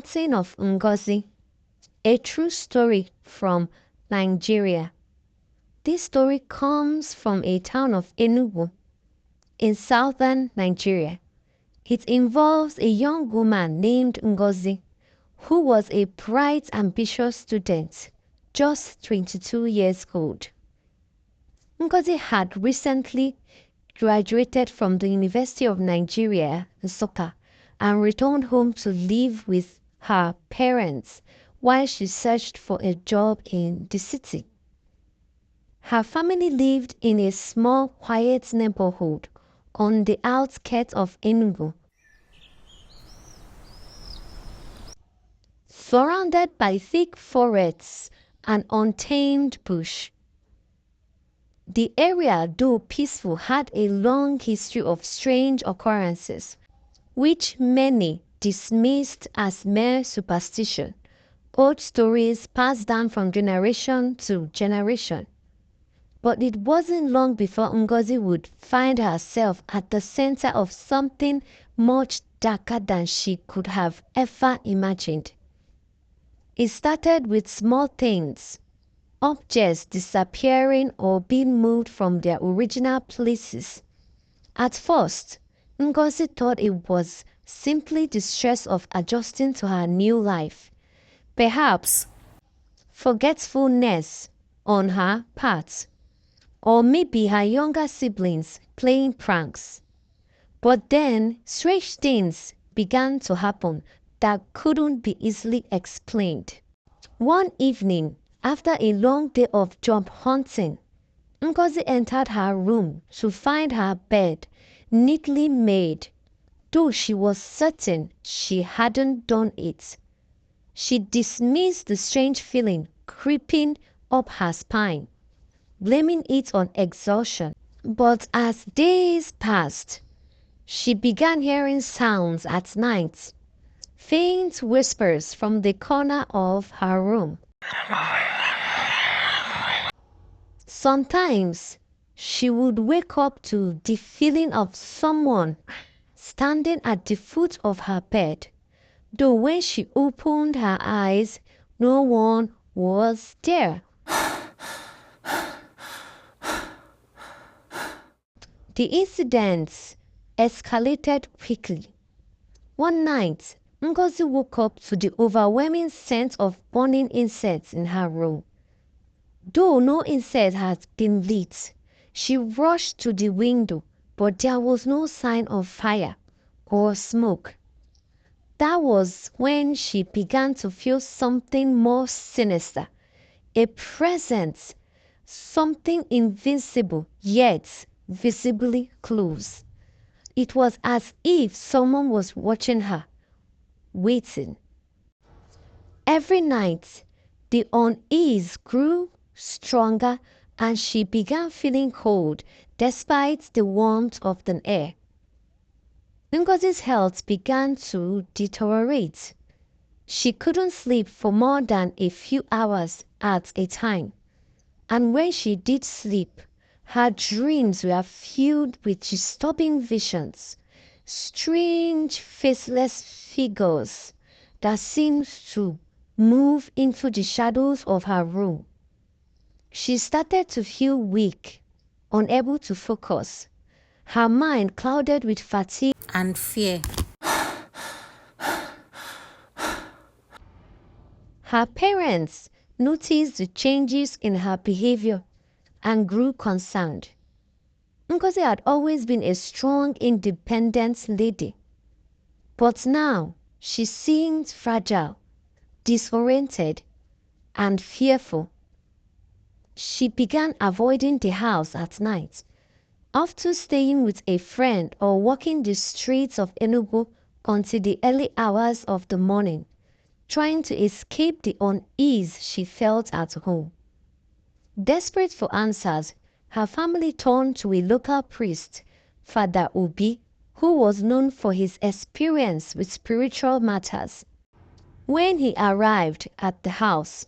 Haunting of Ngozi, a true story from Nigeria. This story comes from a town of Enugu in southern Nigeria. It involves a young woman named Ngozi, who was a bright, ambitious student, just 22 years old. Ngozi had recently graduated from the University of Nigeria, Nsukka, and returned home to live with her parents while she searched for a job in the city. Her family lived in a small, quiet neighborhood on the outskirts of Enugu, surrounded by thick forests and untamed bush. The area, though peaceful, had a long history of strange occurrences, which many dismissed as mere superstition, old stories passed down from generation to generation. But it wasn't long before Ngozi would find herself at the center of something much darker than she could have ever imagined. It started with small things, objects disappearing or being moved from their original places. At first, Ngozi thought it was simply the stress of adjusting to her new life, perhaps forgetfulness on her part, or maybe her younger siblings playing pranks. But then strange things began to happen that couldn't be easily explained. One evening, after a long day of job hunting, Ngozi entered her room to find her bed neatly made, though she was certain she hadn't done it. She dismissed the strange feeling creeping up her spine, blaming it on exhaustion. But as days passed, she began hearing sounds at night, faint whispers from the corner of her room. Sometimes she would wake up to the feeling of someone standing at the foot of her bed, though when she opened her eyes, no one was there. The incidents escalated quickly. One night, Ngozi woke up to the overwhelming scent of burning insects in her room. Though no insect had been lit, she rushed to the window, but there was no sign of fire or smoke. That was when she began to feel something more sinister, a presence, something invincible yet visibly close. It was as if someone was watching her, waiting. Every night, the unease grew stronger and she began feeling cold despite the warmth of the air. Ngozi's health began to deteriorate. She couldn't sleep for more than a few hours at a time, and when she did sleep, her dreams were filled with disturbing visions, strange faceless figures that seemed to move into the shadows of her room. She started to feel weak, unable to focus, her mind clouded with fatigue and fear. Her parents noticed the changes in her behavior and grew concerned. Ngozi had always been a strong, independent lady, but now she seemed fragile, disoriented, and fearful. She began avoiding the house at night, often staying with a friend or walking the streets of Enugu until the early hours of the morning, trying to escape the unease she felt at home. Desperate for answers, her family turned to a local priest, Father Obi, who was known for his experience with spiritual matters. When he arrived at the house,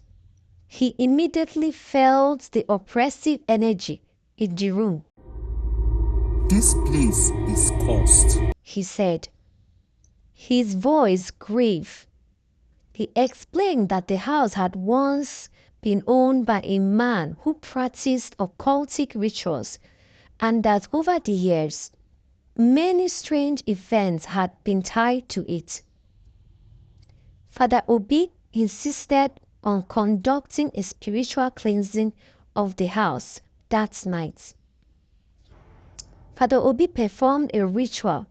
he immediately felt the oppressive energy in the room. "This place is cursed," he said, his voice grave. He explained that the house had once been owned by a man who practiced occultic rituals, and that over the years, many strange events had been tied to it. Father Obi insisted on conducting a spiritual cleansing of the house that night. Father Obi performed a ritual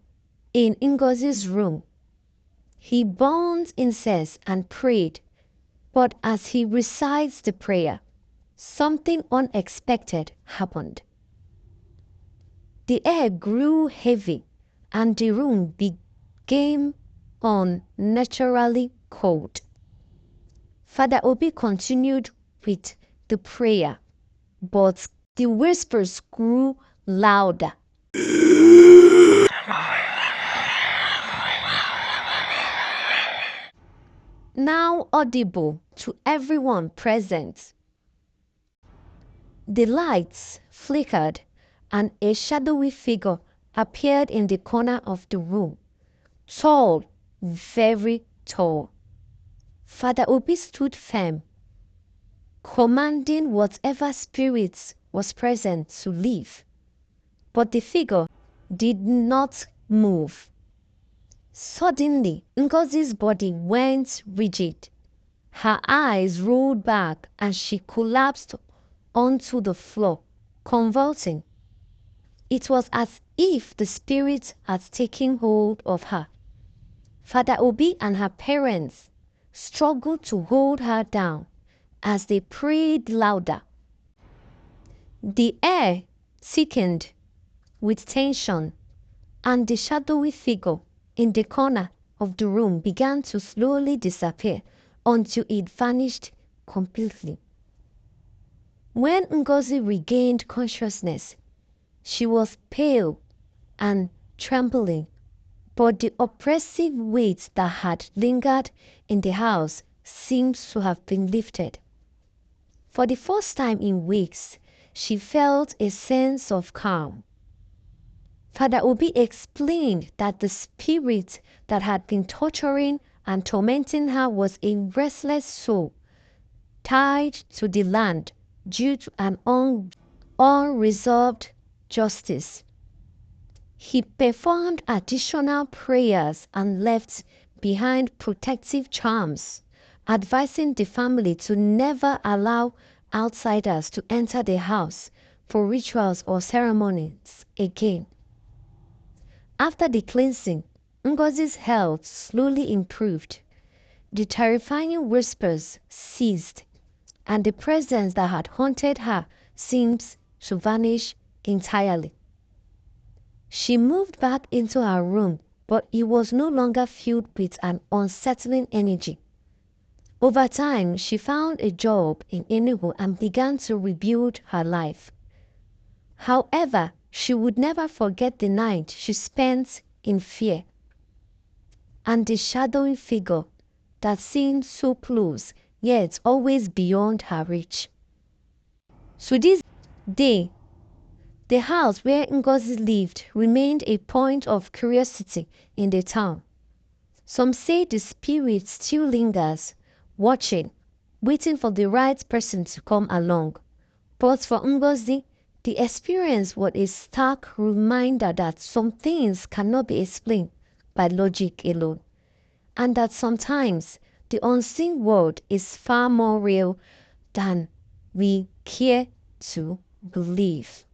in Ngozi's room. He burned incense and prayed, but as he recites the prayer, something unexpected happened. The air grew heavy and the room became unnaturally cold. Father Obi continued with the prayer, but the whispers grew louder. Now audible to everyone present. The lights flickered and a shadowy figure appeared in the corner of the room. Tall, very tall. Father Obi stood firm, commanding whatever spirits was present to leave. But the figure did not move. Suddenly, Ngozi's body went rigid. Her eyes rolled back and she collapsed onto the floor, convulsing. It was as if the spirit had taken hold of her. Father Obi and her parents struggled to hold her down as they prayed louder. The air thickened with tension, and the shadowy figure in the corner of the room began to slowly disappear until it vanished completely. When Ngozi regained consciousness, she was pale and trembling, but the oppressive weight that had lingered in the house seemed to have been lifted. For the first time in weeks, she felt a sense of calm. Father Obi explained that the spirit that had been torturing and tormenting her was a restless soul tied to the land due to an unresolved justice. He performed additional prayers and left behind protective charms, advising the family to never allow outsiders to enter the house for rituals or ceremonies again. After the cleansing, Ngozi's health slowly improved. The terrifying whispers ceased, and the presence that had haunted her seemed to vanish entirely. She moved back into her room, but it was no longer filled with an unsettling energy. Over time, she found a job in Enugu and began to rebuild her life. However, she would never forget the night she spent in fear and the shadowy figure that seemed so close, yet always beyond her reach. To this day, the house where Ngozi lived remained a point of curiosity in the town. Some say the spirit still lingers, watching, waiting for the right person to come along. But for Ngozi, the experience was a stark reminder that some things cannot be explained by logic alone, and that sometimes the unseen world is far more real than we care to believe.